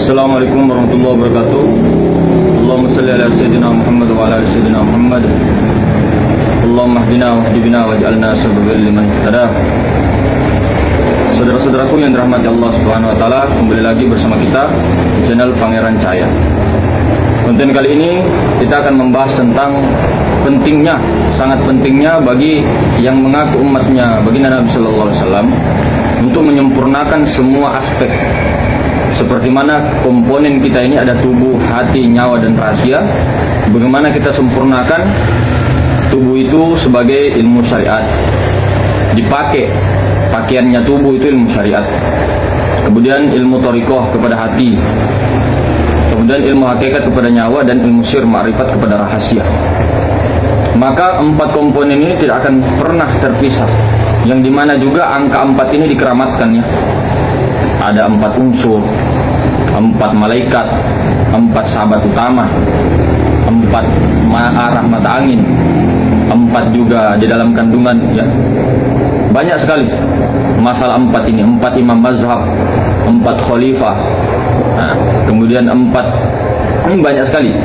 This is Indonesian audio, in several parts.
Assalamualaikum warahmatullahi wabarakatuh. Allahumma salli ala sayyidina Muhammad wa ala ali sayyidina Muhammad. Allahumma hdina wahdi bina waj'alna sababan liman ihtada. Saudara-saudaraku yang dirahmati Allah Subhanahu wa taala, kembali lagi bersama kita di channel Pangeran Cahaya. Konten kali ini kita akan membahas tentang pentingnya, sangat pentingnya bagi yang mengaku umatnya baginda Nabi sallallahu alaihi wasallam untuk menyempurnakan semua aspek. Seperti mana komponen kita ini ada tubuh, hati, nyawa, dan rahasia. Bagaimana kita sempurnakan tubuh itu sebagai ilmu syariat, dipakai pakaiannya tubuh itu ilmu syariat. Kemudian ilmu thariqah kepada hati, kemudian ilmu hakikat kepada nyawa, dan ilmu sir ma'rifat kepada rahasia. Maka 4 komponen ini tidak akan pernah terpisah, yang dimana juga angka 4 ini dikeramatkan ya. Ada 4 unsur, 4 malaikat, 4 sahabat utama, 4 arah mata angin, 4 juga di dalam kandungan ya. Banyak sekali masalah 4 ini, 4 imam mazhab, 4 khalifah, kemudian 4 ini banyak sekali.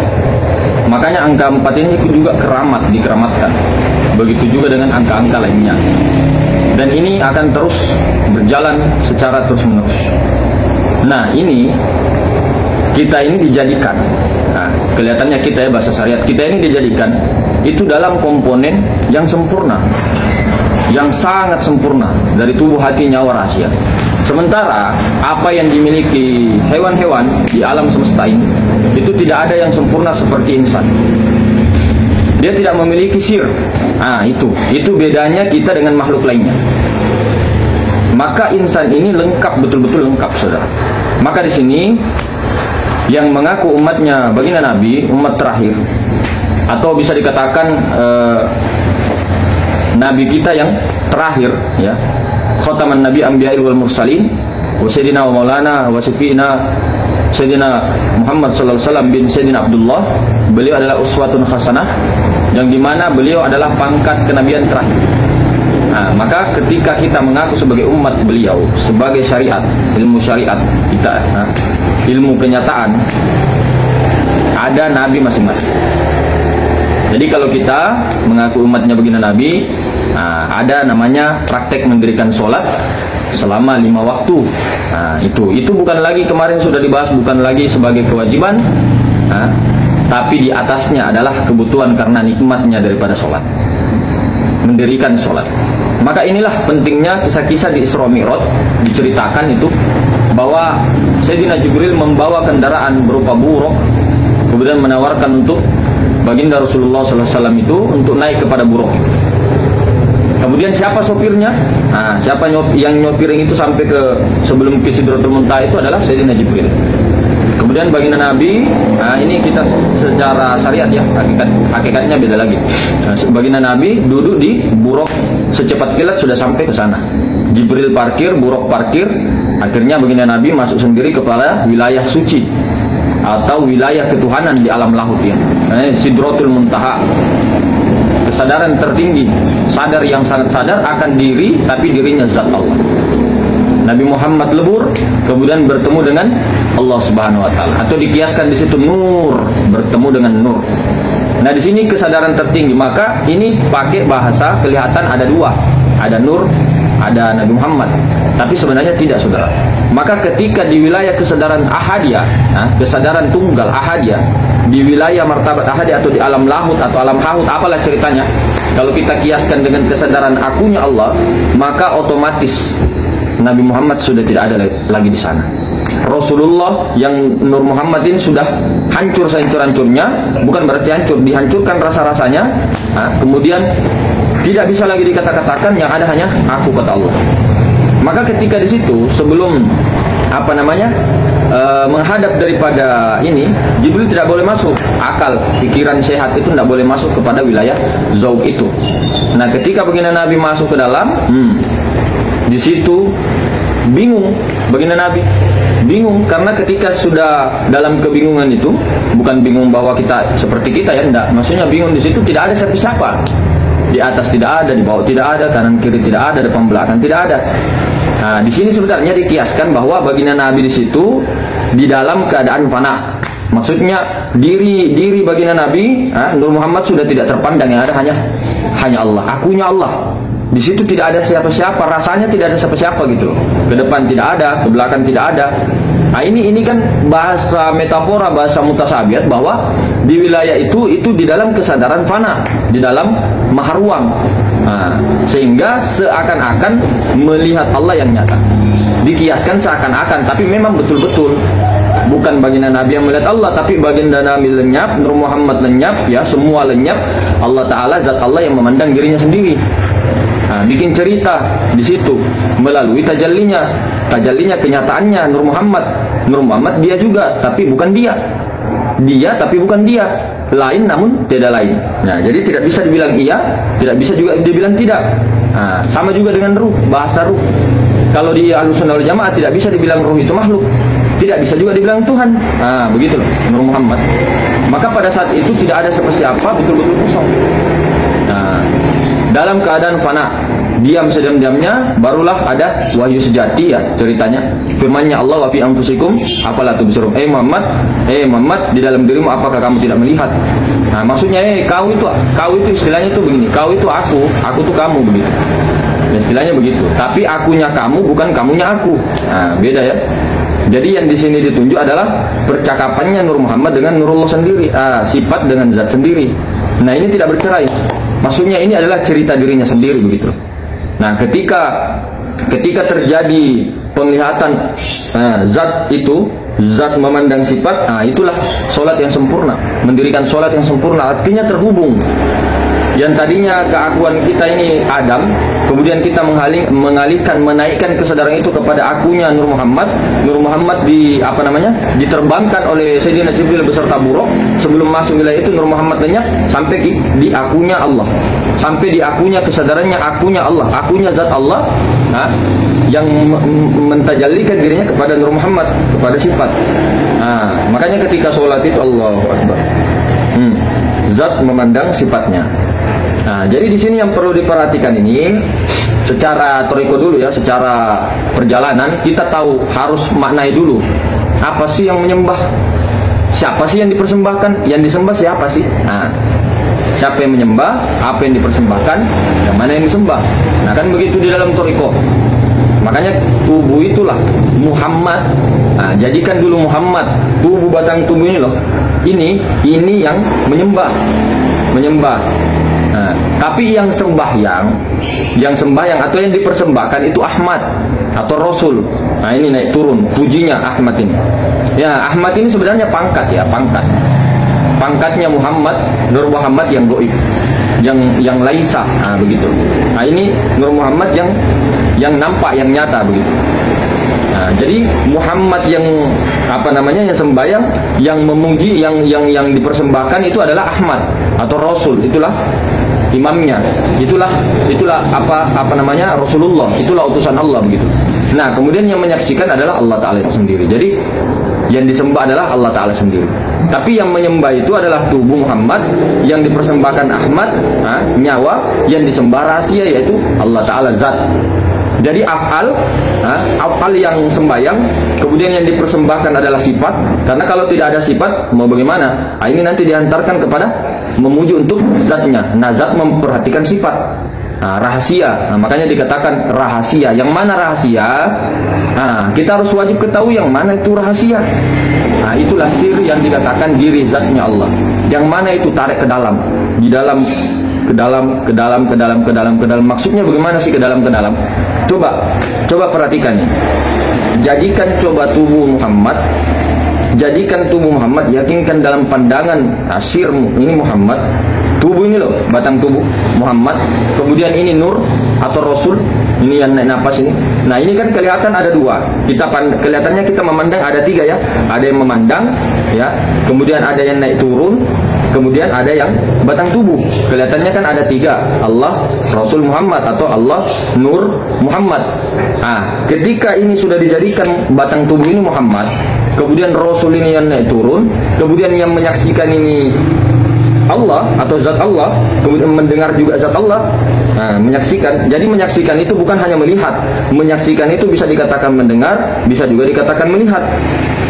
Makanya angka 4 ini juga dikeramatkan. Begitu juga dengan angka-angka lainnya. Dan ini akan terus berjalan secara terus-menerus. Nah, ini kita ini dijadikan. Nah, kelihatannya kita ya, bahasa syariat kita ini dijadikan itu dalam komponen yang sempurna, yang sangat sempurna dari tubuh, hati, nyawa, rahasia. Sementara apa yang dimiliki hewan-hewan di alam semesta ini itu tidak ada yang sempurna seperti insan. Dia tidak memiliki sir. Itu bedanya kita dengan makhluk lainnya. Maka insan ini lengkap, betul-betul lengkap, saudara. Maka di sini yang mengaku umatnya baginda Nabi, umat terakhir, atau bisa dikatakan Nabi kita yang terakhir ya, khataman Nabi Anbiya wal Mursalin, wa Sayyidina wa Maulana wa Syafi'ina Sayyidina Muhammad sallallahu alaihi wasallam bin Sayyidina Abdullah. Beliau adalah uswatun hasanah, yang dimana beliau adalah pangkat kenabian terakhir. Maka ketika kita mengaku sebagai umat beliau, sebagai syariat, ilmu syariat kita, ilmu kenyataan, ada nabi masing-masing. Jadi kalau kita mengaku umatnya baginda Nabi, ada namanya praktek mendirikan sholat selama 5 waktu. Itu bukan lagi, kemarin sudah dibahas, bukan lagi sebagai kewajiban, tapi di atasnya adalah kebutuhan karena nikmatnya daripada sholat, mendirikan sholat. Maka inilah pentingnya kisah-kisah di Isra Mi'raj, diceritakan itu bahwa Sayyidina Jibril membawa kendaraan berupa buruk, kemudian menawarkan untuk baginda Rasulullah SAW itu untuk naik kepada buruk itu. Kemudian siapa sopirnya? Siapa yang nyopiring itu sampai ke sebelum ke Sidratul Muntaha itu adalah Sayyidina Jibril. Kemudian baginda Nabi, ini kita secara syariat ya, hakikatnya beda lagi. Baginda Nabi duduk di buruk, secepat kilat sudah sampai ke sana. Jibril parkir, buruk parkir, akhirnya baginda Nabi masuk sendiri kepada wilayah suci atau wilayah ketuhanan di alam lahut ya. Sidratul Muntaha. Kesadaran tertinggi, sadar yang sangat sadar akan diri, tapi dirinya zat Allah. Nabi Muhammad lebur, kemudian bertemu dengan Allah Subhanahu wa taala, atau dikiaskan di situ nur, bertemu dengan nur. Nah, di sini kesadaran tertinggi, maka ini pakai bahasa kelihatan ada 2, ada nur, ada Nabi Muhammad, tapi sebenarnya tidak, saudara. Maka ketika di wilayah kesadaran ahadiyah, kesadaran tunggal ahadiyah, di wilayah martabat ahadiyah atau di alam lahut atau alam hahut, apalah ceritanya, kalau kita kiaskan dengan kesadaran akunya Allah, maka otomatis Nabi Muhammad sudah tidak ada lagi di sana. Rasulullah yang Nur Muhammad ini sudah hancur sehancur-hancurnya, bukan berarti hancur, dihancurkan rasa-rasanya. Kemudian tidak bisa lagi dikata-katakan, yang ada hanya aku, kata Allah. Maka ketika di situ sebelum menghadap daripada ini, Jibril tidak boleh masuk. Akal, pikiran sehat itu tidak boleh masuk kepada wilayah zauq itu. Nah, ketika baginda Nabi masuk ke dalam, di situ bingung baginda Nabi. Bingung karena ketika sudah dalam kebingungan itu, bukan bingung bahwa kita seperti kita ya, enggak. Maksudnya bingung di situ tidak ada siapa-siapa. Di atas tidak ada, di bawah tidak ada, kanan kiri tidak ada, depan belakang tidak ada. Nah, di sini sebenarnya dikiaskan bahwa baginda Nabi di situ di dalam keadaan fana. Maksudnya diri baginda Nabi, Nur Muhammad sudah tidak terpandang, yang ada hanya Allah, akunya Allah. Di situ tidak ada siapa-siapa, rasanya tidak ada siapa-siapa gitu. Ke depan tidak ada, ke belakang tidak ada. Nah, ini kan bahasa metafora, bahasa mutasabiat, bahwa di wilayah itu di dalam kesadaran fana, di dalam maharuang. Nah, sehingga seakan-akan melihat Allah yang nyata. Dikiaskan seakan-akan, tapi memang betul-betul bukan baginda Nabi yang melihat Allah, tapi baginda Nabi lenyap, Nur Muhammad lenyap, ya semua lenyap. Allah Ta'ala, zat Allah yang memandang dirinya sendiri. Nah, bikin cerita di situ melalui tajallinya kenyataannya Nur Muhammad dia juga, tapi bukan dia tapi bukan dia, lain namun tidak lain. Nah, jadi tidak bisa dibilang iya, tidak bisa juga dibilang tidak. Nah, sama juga dengan ruh, bahasa ruh. Kalau di Ahlussunnah wal Jamaah tidak bisa dibilang ruh itu makhluk, tidak bisa juga dibilang Tuhan. Nah, begitu loh Nur Muhammad. Maka pada saat itu tidak ada siapa-siapa, betul-betul kosong. Nah, dalam keadaan fana, diam sediam-diamnya, barulah ada wahyu sejati, ya ceritanya. Firman-Nya Allah, wa fi anfusikum afala tubsirun. Muhammad, di dalam dirimu apakah kamu tidak melihat? Nah, maksudnya kau itu istilahnya itu begini, kau itu aku itu kamu, begitu. Ya, istilahnya begitu. Tapi akunya kamu, bukan kamunya aku. Nah, beda ya. Jadi yang di sini ditunjuk adalah percakapannya Nur Muhammad dengan Nurullah sendiri, sifat dengan zat sendiri. Nah, ini tidak bercerai. Maksudnya ini adalah cerita dirinya sendiri, begitu. Nah, ketika terjadi penglihatan zat memandang sifat, itulah sholat yang sempurna. Mendirikan sholat yang sempurna artinya terhubung. Yang tadinya keakuan kita ini Adam, kemudian kita menaikkan kesadaran itu kepada akunya Nur Muhammad. Nur Muhammad diterbangkan oleh Sayyidina Jibril beserta buruk. Sebelum masuk wilayah itu Nur Muhammad lenyap sampai di akunya Allah, sampai di akunya kesadarannya akunya Allah, akunya zat Allah, yang mentajallikan dirinya kepada Nur Muhammad, kepada sifat. Makanya ketika sholat itu Allahu Akbar, zat memandang sifatnya. Nah, jadi di sini yang perlu diperhatikan ini secara toriko dulu ya, secara perjalanan kita tahu harus maknai dulu. Apa sih yang menyembah? Siapa sih yang dipersembahkan? Yang disembah siapa sih? Nah, siapa yang menyembah? Apa yang dipersembahkan? Yang mana yang disembah? Nah, kan begitu di dalam toriko. Makanya tubuh itulah Muhammad. Nah, jadikan dulu Muhammad, tubuh batang tubuh ini loh. Ini yang menyembah. Nah, tapi yang sembahyang atau yang dipersembahkan itu Ahmad atau Rasul. Nah, ini naik turun pujinya Ahmad ini. Ya, Ahmad ini sebenarnya pangkat. Pangkatnya Muhammad, Nur Muhammad yang gaib, yang laisa. Nah, begitu. Nah, ini Nur Muhammad yang nampak, yang nyata, begitu. Nah, jadi Muhammad yang yang sembahyang, yang memuji, yang dipersembahkan itu adalah Ahmad atau Rasul, itulah imamnya, itulah Rasulullah, itulah utusan Allah, begitu. Nah, kemudian yang menyaksikan adalah Allah Ta'ala itu sendiri. Jadi yang disembah adalah Allah Ta'ala sendiri. Tapi yang menyembah itu adalah tubuh Muhammad, yang dipersembahkan Ahmad, nyawa, yang disembah rahasia, yaitu Allah Ta'ala zat. Jadi af'al yang sembahyang, kemudian yang dipersembahkan adalah sifat. Karena kalau tidak ada sifat, mau bagaimana? Ini nanti dihantarkan kepada memuji untuk zatnya. Nah, zat memperhatikan sifat. Rahasia. Nah, makanya dikatakan rahasia. Yang mana rahasia? Nah, kita harus wajib ketahui yang mana itu rahasia. Nah, itulah sir yang dikatakan diri zatnya Allah. Yang mana itu tarik ke dalam, ke dalam. Maksudnya bagaimana sih ke dalam? Coba perhatikan nih. Jadikan tubuh Muhammad, yakinkan dalam pandangan asirmu ini Muhammad. Tubuh ini loh, batang tubuh Muhammad. Kemudian ini Nur atau Rasul, ini yang naik napas ini. Nah, ini kan kelihatan ada dua. Kelihatannya kita memandang ada tiga ya. Ada yang memandang ya. Kemudian ada yang naik turun. Kemudian ada yang batang tubuh. Kelihatannya kan ada tiga. Allah, Rasul Muhammad, atau Allah, Nur Muhammad. Ketika ini sudah dijadikan batang tubuh ini Muhammad, kemudian Rasul ini yang naik turun, kemudian yang menyaksikan ini Allah atau zat Allah, kemudian mendengar juga zat Allah. Nah, menyaksikan. Jadi menyaksikan itu bukan hanya melihat. Menyaksikan itu bisa dikatakan mendengar, bisa juga dikatakan melihat.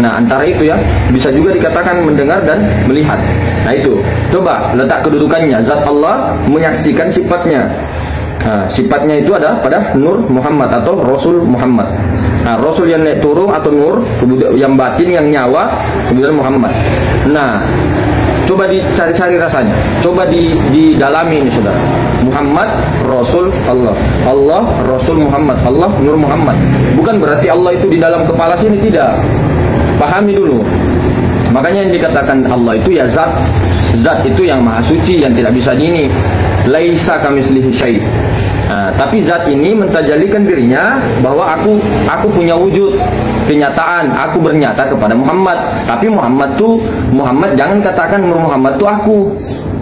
Nah, antara itu ya, bisa juga dikatakan mendengar dan melihat. Nah, itu. Coba letak kedudukannya. Zat Allah menyaksikan sifatnya. Nah, sifatnya itu ada pada Nur Muhammad atau Rasul Muhammad. Nah, Rasul yang naik turun atau Nur, yang batin, yang nyawa, kemudian Muhammad. Nah, coba dicari-cari rasanya. Coba didalami ini, saudara. Muhammad, Rasul, Allah. Allah, Rasul Muhammad. Allah, Nur Muhammad. Bukan berarti Allah itu di dalam kepala sini, tidak. Pahami dulu. Makanya yang dikatakan Allah itu ya zat. Zat itu yang maha suci, yang tidak bisa dini. Laisa kamitslihi syai'. Nah, tapi zat ini mentajalikan dirinya bahwa aku punya wujud, kenyataan, aku bernyata kepada Muhammad. Tapi Muhammad jangan katakan Nur Muhammad itu aku.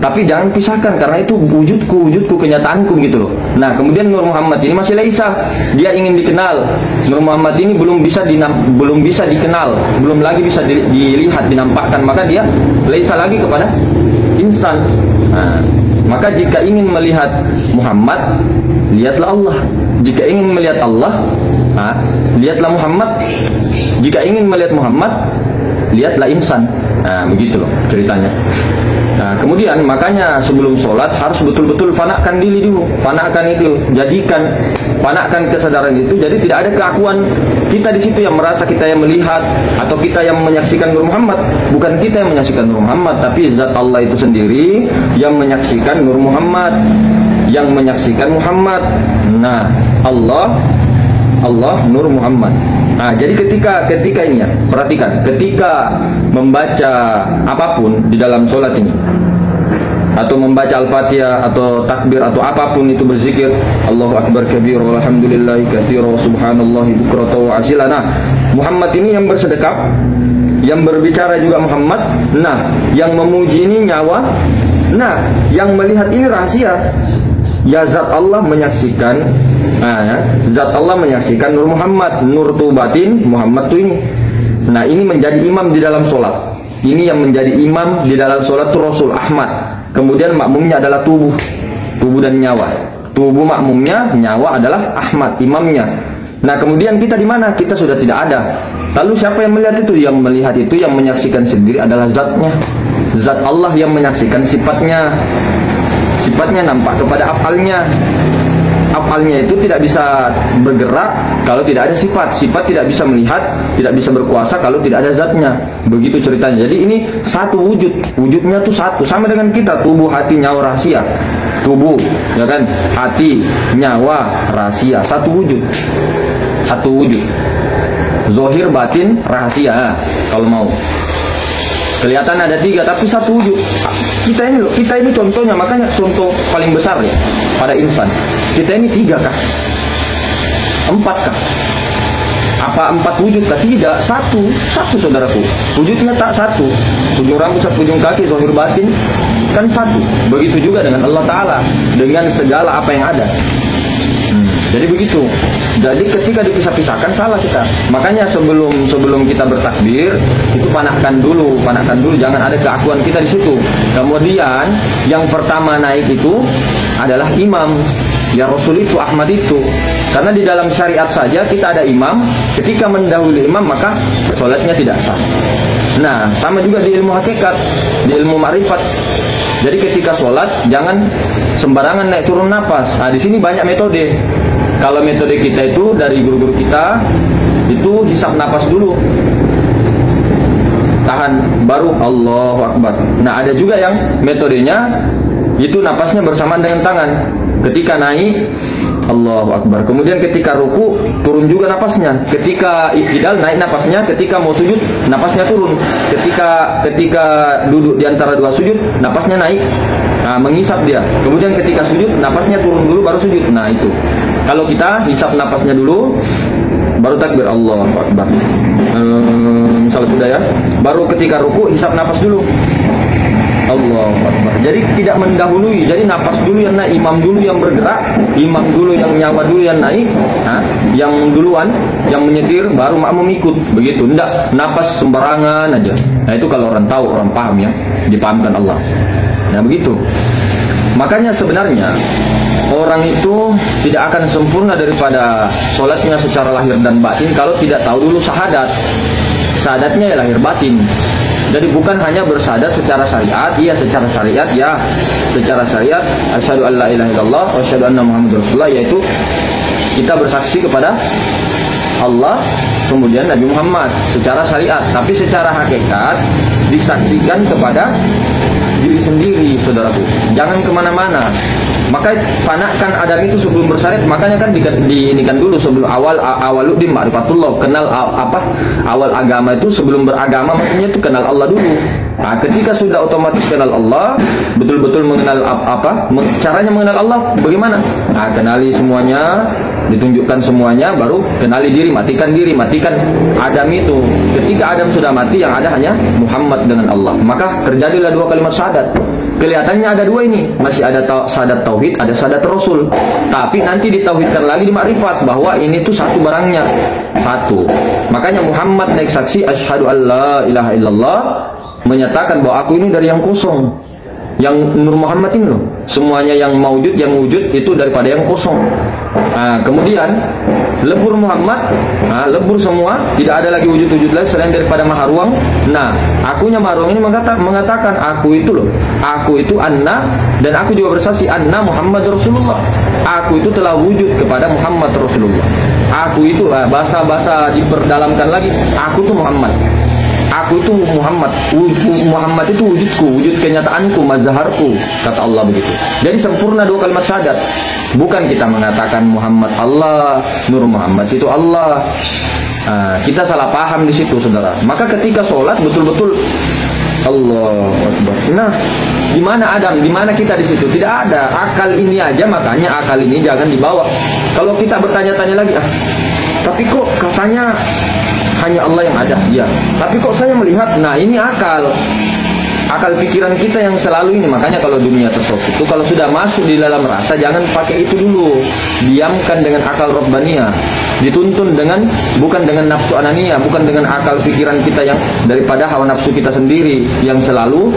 Tapi jangan pisahkan karena itu wujudku, kenyataanku gitu loh. Nah, kemudian Nur Muhammad ini masih laisa. Dia ingin dikenal. Nur Muhammad ini belum bisa dikenal, belum lagi bisa dilihat, dinampakkan. Maka dia laisa lagi kepada insan. Nah, maka jika ingin melihat Muhammad, lihatlah Allah. Jika ingin melihat Allah, lihatlah Muhammad. Jika ingin melihat Muhammad, lihatlah insan. Nah, begitu loh ceritanya. Nah, kemudian makanya sebelum sholat harus betul-betul fanakan diri dulu. Fanakan itu, fanakan kesadaran itu. Jadi tidak ada keakuan kita di situ yang merasa kita yang melihat atau kita yang menyaksikan Nur Muhammad. Bukan kita yang menyaksikan Nur Muhammad, tapi zat Allah itu sendiri yang menyaksikan Nur Muhammad, yang menyaksikan Muhammad. Nah, Allah Nur Muhammad. Nah, jadi ketika ini ya, perhatikan, ketika membaca apapun di dalam sholat ini, atau membaca Al-Fatihah atau takbir atau apapun itu berzikir, Allahu Akbar kabir walhamdulillahi katsira wa subhanallahi bukrata wa asila. Nah, Muhammad ini yang bersedekap, yang berbicara juga Muhammad. Nah, yang memuji ini nyawa. Nah, yang melihat ini rahasia. Ya zat Allah menyaksikan. Zat Allah menyaksikan Nur Muhammad. Nur tu batin, Muhammad tu ini. Nah, ini menjadi imam di dalam sholat. Ini yang menjadi imam di dalam sholat itu Rasul Ahmad. Kemudian makmumnya adalah tubuh dan nyawa. Tubuh makmumnya, nyawa adalah Ahmad, imamnya. Nah, kemudian kita di mana? Kita sudah tidak ada. Lalu siapa yang melihat itu? Yang melihat itu, yang menyaksikan sendiri adalah zatnya. Zat Allah yang menyaksikan sifatnya. Sifatnya nampak kepada afalnya. Afalnya itu tidak bisa bergerak kalau tidak ada sifat. Sifat tidak bisa melihat, tidak bisa berkuasa kalau tidak ada zatnya. Begitu ceritanya. Jadi ini satu wujud. Wujudnya tuh satu. Sama dengan kita, tubuh, hati, nyawa, rahasia. Tubuh, ya kan? Hati, nyawa, rahasia. Satu wujud. Satu wujud. Zohir, batin, rahasia. Kalau mau. Kelihatan ada tiga, tapi satu wujud. Kita ini contohnya, makanya contoh paling besar ya pada insan. Kita ini tiga kah? Empat kah? Apa empat wujud kah? Tidak, satu saudaraku. Wujudnya tak satu. Ujung rambut, ujung kaki, zahir batin kan satu. Begitu juga dengan Allah Ta'ala, dengan segala apa yang ada. Jadi begitu. Jadi ketika dipisah-pisahkan salah kita. Makanya sebelum kita bertakbir itu panakkan dulu, jangan ada keakuan kita di situ. Kemudian yang pertama naik itu adalah imam. Ya Rasul itu Ahmad itu. Karena di dalam syariat saja kita ada imam. Ketika mendahului imam maka sholatnya tidak sah. Nah, sama juga di ilmu hakikat, di ilmu ma'rifat. Jadi ketika sholat jangan sembarangan naik turun napas. Nah, di sini banyak metode. Kalau metode kita itu dari guru-guru kita itu hisap napas dulu, tahan, baru Allahu Akbar. Nah, ada juga yang metodenya itu napasnya bersamaan dengan tangan. Ketika naik Allahu Akbar. Kemudian ketika ruku turun juga napasnya. Ketika i'tidal naik napasnya. Ketika mau sujud napasnya turun. Ketika duduk di antara dua sujud napasnya naik. Nah, menghisap dia. Kemudian ketika sujud napasnya turun dulu baru sujud. Nah, itu. Kalau kita hisap napasnya dulu baru takbir Allahu Akbar. Misalnya sudah ya. Baru ketika ruku hisap napas dulu. Allahu Akbar. Jadi tidak mendahului. Jadi napas dulu yang naik, imam dulu yang bergerak, imam dulu yang nyawa dulu yang naik, yang duluan, yang menyetir, baru makmum ikut. Begitu. Tidak napas sembarangan aja. Nah, itu kalau orang tahu, orang paham ya, dipahamkan Allah. Nah begitu. Makanya sebenarnya orang itu tidak akan sempurna daripada sholatnya secara lahir dan batin kalau tidak tahu dulu syahadat. Syahadatnya ya lahir batin. Jadi bukan hanya bersyahadat secara syariat, iya secara syariat ya, secara syariat asyhadu an la ilaha illallah wa asyhadu anna muhammadar rasulullah, yaitu kita bersaksi kepada Allah kemudian Nabi Muhammad secara syariat, tapi secara hakikat disaksikan kepada diri sendiri, saudaraku. Jangan kemana-mana. Maka panakkan Adam itu sebelum bersyariat. Makanya kan diinikan dulu sebelum awaluddin ma'rifatullah, kenal awal agama itu sebelum beragama, maksudnya itu kenal Allah dulu. Nah, ketika sudah otomatis kenal Allah, betul-betul mengenal caranya mengenal Allah bagaimana? Nah, kenali semuanya, ditunjukkan semuanya, baru kenali diri, matikan Adam itu. Ketika Adam sudah mati, yang ada hanya Muhammad dengan Allah. Maka terjadilah dua kalimat syahadat. Kelihatannya ada dua ini, masih ada syahadat tauhid, ada syahadat rasul. Tapi nanti ditauhidkan lagi di makrifat bahwa ini tuh satu barangnya, satu. Makanya Muhammad naik saksi asyhadu an la ilaha illallah, menyatakan bahwa aku ini dari yang kosong. Yang Nur Muhammad ini loh, semuanya yang maujud, yang wujud itu daripada yang kosong. Nah, kemudian lebur Muhammad, lebur semua, tidak ada lagi wujud-wujud lain selain daripada maha ruang. Nah, akunya maha ruang ini mengatakan aku itu loh, aku itu anna, dan aku juga bersaksi anna Muhammad Rasulullah. Aku itu telah wujud kepada Muhammad Rasulullah. Aku itu bahasa diperdalamkan lagi, aku itu Muhammad. Aku itu Muhammad. Muhammad itu wujudku, wujud kenyataanku, mazharku, kata Allah begitu. Jadi sempurna dua kalimat syahadat. Bukan kita mengatakan Muhammad Allah, Nur Muhammad itu Allah. Kita salah paham di situ, saudara. Maka ketika sholat betul-betul Allahu Akbar. Nah, di mana Adam? Di mana kita di situ? Tidak ada. Akal ini aja, makanya akal ini jangan dibawa. Kalau kita bertanya-tanya lagi, tapi kok katanya hanya Allah yang ada, ya. Tapi kok saya melihat, nah ini akal pikiran kita yang selalu ini. Makanya kalau dunia tasawuf itu kalau sudah masuk di dalam rasa, jangan pakai itu dulu. Diamkan dengan akal Rabbaniyah. Dituntun bukan dengan nafsu ananiyah, bukan dengan akal pikiran kita yang daripada hawa nafsu kita sendiri yang selalu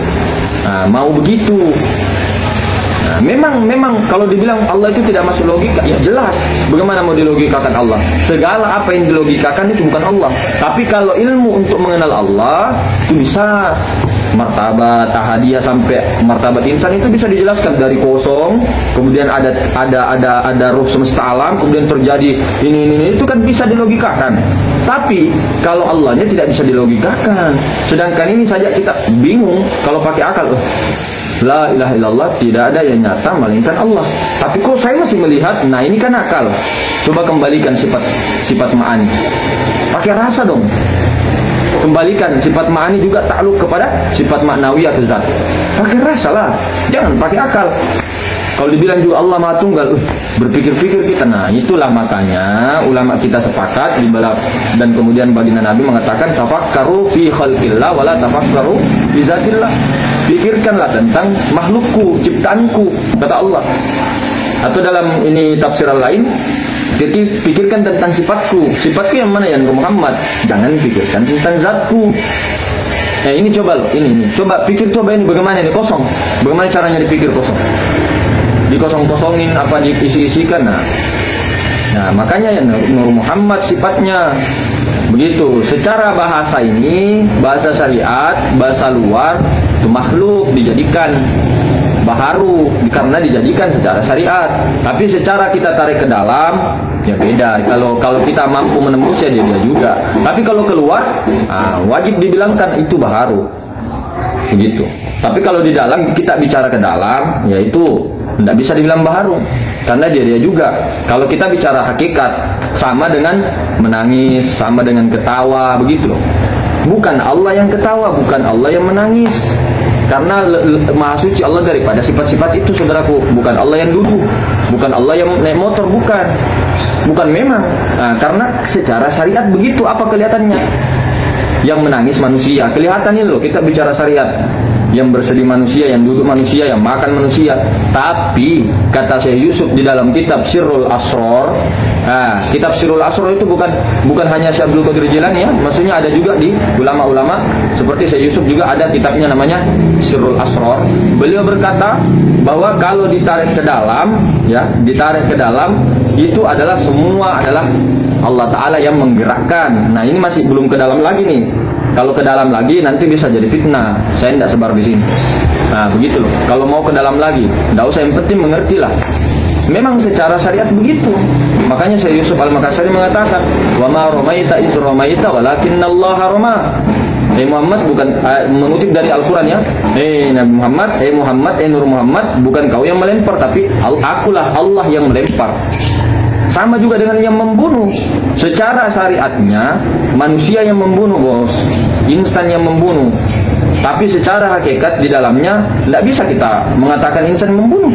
mau begitu. Nah, memang kalau dibilang Allah itu tidak masuk logika, ya jelas. Bagaimana mau dilogikakan Allah? Segala apa yang dilogikakan itu bukan Allah. Tapi kalau ilmu untuk mengenal Allah itu bisa martabat ahadiyah sampai martabat insan, itu bisa dijelaskan dari kosong, kemudian ada ruh semesta alam, kemudian terjadi ini itu kan bisa dilogikakan. Tapi kalau Allahnya tidak bisa dilogikakan. Sedangkan ini saja kita bingung kalau pakai akal. La ilaha illallah, tidak ada yang nyata melainkan Allah. Tapi kok saya masih melihat, nah ini kan akal. Coba kembalikan sifat ma'ani. Pakai rasa dong. Kembalikan sifat ma'ani juga takluk kepada sifat ma'nawiyah zat. Pakai rasa lah, jangan pakai akal. Kalau dibilang juga Allah Maha Tunggal, berpikir-pikir kita. Nah, itulah makanya ulama kita sepakat dan kemudian baginda Nabi mengatakan tafakkaru fi khalqillah wala tafakkaru fi zatillah. Pikirkanlah tentang makhlukku, ciptaanku, kata Allah. Atau dalam ini tafsiran lain, pikirkan tentang sifatku. Sifatku yang mana? Yang Muhammad. Jangan pikirkan tentang zatku. Nah, ini coba loh, ini. Coba ini bagaimana ini kosong. Bagaimana caranya dipikir kosong? Dikosong-kosongin apa diisi-isikan. Nah, makanya ya Nur Muhammad sifatnya begitu. Secara bahasa ini, bahasa syariat, bahasa luar, itu makhluk dijadikan baharu karena dijadikan secara syariat. Tapi secara kita tarik ke dalam, ya beda. Kalau kita mampu menembus ya dia juga. Tapi kalau keluar, wajib dibilangkan itu baharu. Begitu. Tapi kalau di dalam kita bicara ke dalam, yaitu tidak bisa dibilang baharu karena dia juga. Kalau kita bicara hakikat, sama dengan menangis, sama dengan ketawa, begitu loh. Bukan Allah yang ketawa, bukan Allah yang menangis. Karena maha suci Allah daripada sifat-sifat itu, saudaraku. Bukan Allah yang duduk, bukan Allah yang naik motor, bukan memang. Karena secara syariat begitu. Apa kelihatannya? Yang menangis manusia, kelihatannya loh. Kita bicara syariat. yang bersedih manusia, yang duduk manusia, yang makan manusia. Tapi kata Syekh Yusuf di dalam kitab Sirrul Asrar, kitab Sirrul Asrar itu bukan hanya Syekh Abdul Qadir Jilani ya, maksudnya ada juga di ulama-ulama seperti Syekh Yusuf juga ada kitabnya namanya Sirrul Asrar. Beliau berkata bahwa kalau ditarik ke dalam, ya, ditarik ke dalam itu adalah semua adalah Allah Ta'ala yang menggerakkan. Nah ini masih belum ke dalam lagi nih. Kalau ke dalam lagi nanti bisa jadi fitnah. Saya tidak sebar di sini. Nah begitu loh. Kalau mau ke dalam lagi, tidak usah, yang penting mengertilah. Memang secara syariat begitu. Makanya Syekh Yusuf Al-Makassari mengatakan, wa ma ramaita iz ramaita walakinnallaha rama. Muhammad, bukan mengutip dari Al-Quran ya. Nabi Muhammad, Muhammad, Nur Muhammad, bukan kau yang melempar, tapi akulah Allah yang melempar. Sama juga dengan yang membunuh. Secara syariatnya manusia yang membunuh, bos, insan yang membunuh. Tapi secara hakikat di dalamnya tidak bisa kita mengatakan insan membunuh,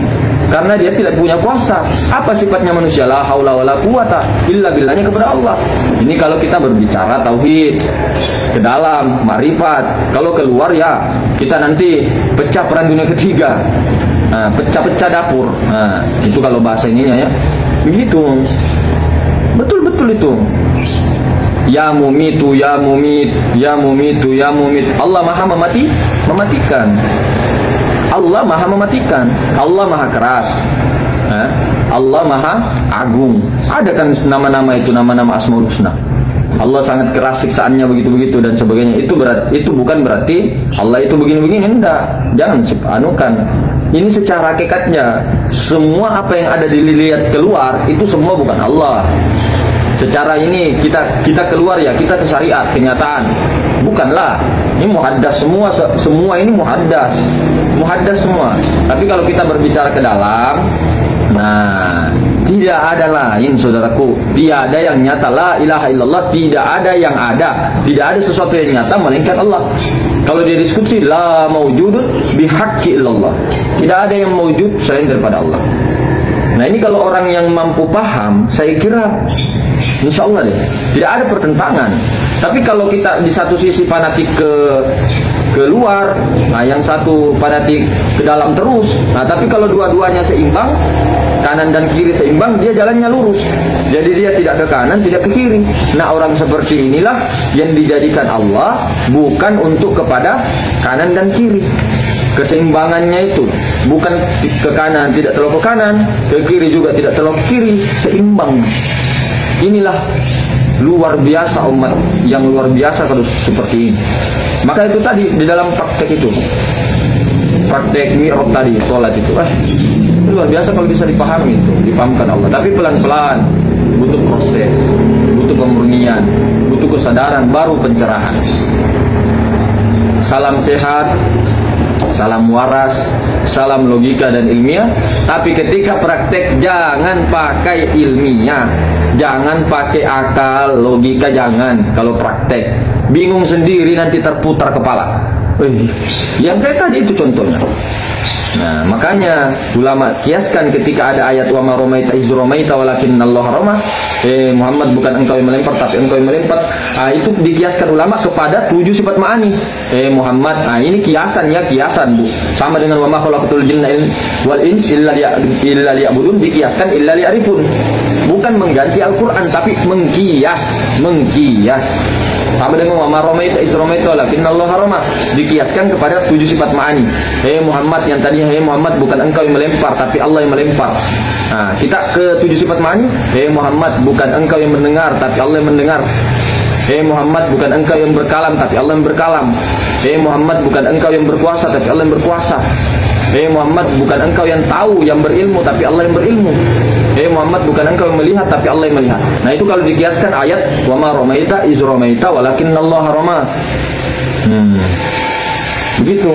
karena dia tidak punya kuasa. Apa sifatnya manusia? La haula wala quwata illa billahnya kepada Allah. Ini kalau kita berbicara tauhid, ke dalam ma'rifat. Kalau keluar ya kita nanti pecah perang dunia ketiga, pecah-pecah dapur. Itu kalau bahasa ininya ya. Begitu. Betul-betul itu. Ya mumitu, ya mumit, ya mumitu, ya mumit. Allah maha mematikan. Allah maha mematikan. Allah maha keras. Allah maha agung. Ada kan nama-nama itu, nama-nama Asmaul Husna. Allah sangat keras siksaannya, begitu-begitu dan sebagainya. Itu bukan berarti Allah itu begini-begini, enggak. Jangan anukan. Ini secara hakikatnya semua apa yang ada dilihat keluar itu semua bukan Allah. Secara ini kita keluar ya, kita ke syariat, kenyataan. Bukanlah. Ini muhaddas semua ini muhaddas semua. Tapi kalau kita berbicara ke dalam, nah, tidak ada lain saudaraku, tiada yang nyata, la ilaha illallah, tidak ada yang ada, tidak ada sesuatu yang nyata melainkan Allah. Kalau dia diskusi la maujudun bihaqqi illallah, tidak ada yang maujud selain daripada Allah. Nah ini kalau orang yang mampu paham, saya kira insya Allah deh tidak ada pertentangan. Tapi kalau kita di satu sisi fanatik ke luar, nah yang satu fanatik ke dalam terus. Nah tapi kalau dua-duanya seimbang, kanan dan kiri seimbang, dia jalannya lurus. Jadi dia tidak ke kanan, tidak ke kiri. Nah orang seperti inilah yang dijadikan Allah bukan untuk kepada kanan dan kiri. Keseimbangannya itu bukan ke kanan, tidak terlalu ke kanan, ke kiri juga tidak terlalu ke kiri, seimbang. Inilah luar biasa umat yang luar biasa kalau seperti ini. Maka itu tadi di dalam praktek itu, praktek mi'raj tadi, sholat itu, luar biasa kalau bisa dipahami itu, dipahamkan Allah. Tapi pelan-pelan, butuh proses, butuh pemurnian, butuh kesadaran, baru pencerahan. Salam sehat, salam waras, salam logika dan ilmiah. Tapi ketika praktek jangan pakai ilmiah, jangan pakai akal, logika jangan. Kalau praktek bingung sendiri, nanti terputar kepala. Yang kayak tadi itu contohnya. Nah makanya ulama kiaskan ketika ada ayat wa ma ramaita iz ramaita walakinnallaha rama. Muhammad, bukan engkau yang melempar tapi engkau yang melempar. Itu dikiaskan ulama kepada 7 sifat ma'ani. Muhammad, ini kiasan ya, kiasan bu. Sama dengan wa ma khalaqtul jinna wal ins illa liya'budun, dikiaskan illa liya'rifun. Bukan mengganti Al-Quran tapi mengkias. Sama dengan wa ma ramaita iz ramaita walakinnallaha rama, dikiaskan kepada 7 sifat ma'ani. Muhammad, yang tadinya Muhammad, bukan engkau yang melempar tapi Allah yang melempar. Nah, kita ke 7 sifat ma'ani. Muhammad, bukan engkau yang mendengar tapi Allah yang mendengar. Muhammad, bukan engkau yang berkalam tapi Allah yang berkalam. Muhammad, bukan engkau yang berkuasa tapi Allah yang berkuasa. Muhammad, bukan engkau yang tahu, yang berilmu tapi Allah yang berilmu. Muhammad, bukan engkau yang melihat tapi Allah yang melihat. Nah itu kalau dikiaskan ayat wa ma ramaita iz ramaita walakinnallaha rama. Begitu.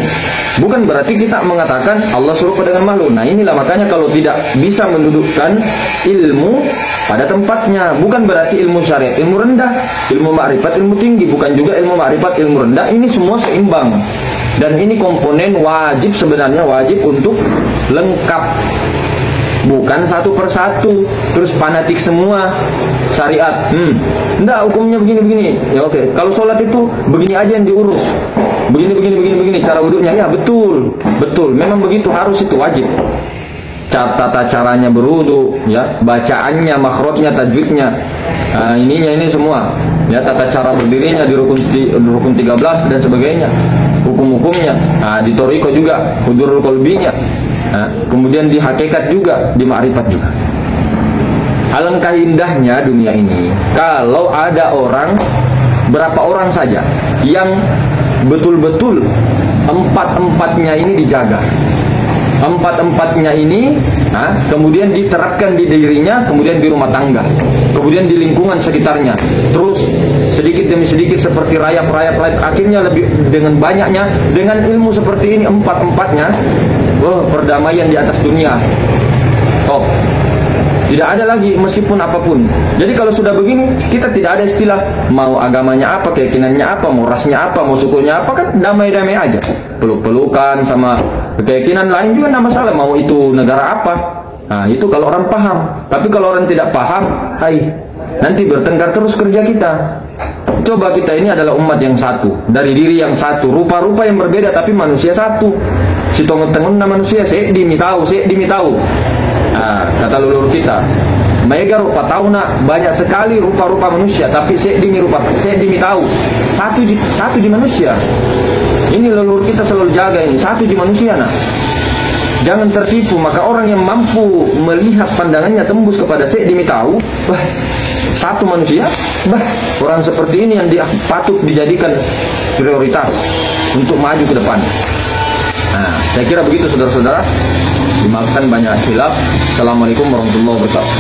Bukan berarti kita mengatakan Allah serupa dengan makhluk. Nah inilah makanya kalau tidak bisa mendudukkan ilmu pada tempatnya, bukan berarti ilmu syariat ilmu rendah, ilmu ma'rifat ilmu tinggi, bukan juga ilmu ma'rifat ilmu rendah. Ini semua seimbang. Dan ini komponen wajib, sebenarnya wajib untuk lengkap. Bukan satu persatu terus fanatik semua syariat. Enggak, hukumnya begini-begini. Ya oke. Kalau sholat itu begini aja yang diurus. begini cara wudhunya. Ya betul, memang begitu, harus, itu wajib. Tata caranya berwudu, ya, bacaannya, makhrajnya, tajwidnya, ini semua, ya, tata cara berdirinya di rukun 13 dan sebagainya, hukum-hukumnya. Di thariqah juga hudurul qalbinya, kemudian di hakikat juga, di ma'rifat juga. Alangkah indahnya dunia ini kalau ada orang, berapa orang saja yang betul-betul empat-empatnya ini dijaga, empat-empatnya ini kemudian diterapkan di dirinya, kemudian di rumah tangga, kemudian di lingkungan sekitarnya, terus sedikit demi sedikit seperti rayap, akhirnya lebih dengan banyaknya, dengan ilmu seperti ini empat-empatnya, perdamaian di atas dunia. Tidak ada lagi meskipun apapun. Jadi kalau sudah begini, kita tidak ada istilah mau agamanya apa, keyakinannya apa, mau rasnya apa, mau sukunya apa, kan damai-damai aja. Peluk-pelukan sama keyakinan lain juga tidak masalah, mau itu negara apa. Itu kalau orang paham. Tapi kalau orang tidak paham, nanti bertengkar terus kerja kita. Coba kita ini adalah umat yang satu, dari diri yang satu, rupa-rupa yang berbeda tapi manusia satu. Si tongon-tongon manusia, saya dimi tahu. Kata leluhur kita, mega rupa tahu banyak sekali rupa-rupa manusia, tapi saya dimi tahu satu di manusia. Ini leluhur kita selalu jaga ini, satu di manusia. Jangan tertipu. Maka orang yang mampu melihat pandangannya tembus kepada saya dimi tahu, satu manusia, orang seperti ini yang patut dijadikan prioritas untuk maju ke depan. Saya kira begitu, saudara-saudara. Dimaafkan banyak khilaf. Assalamualaikum warahmatullahi wabarakatuh.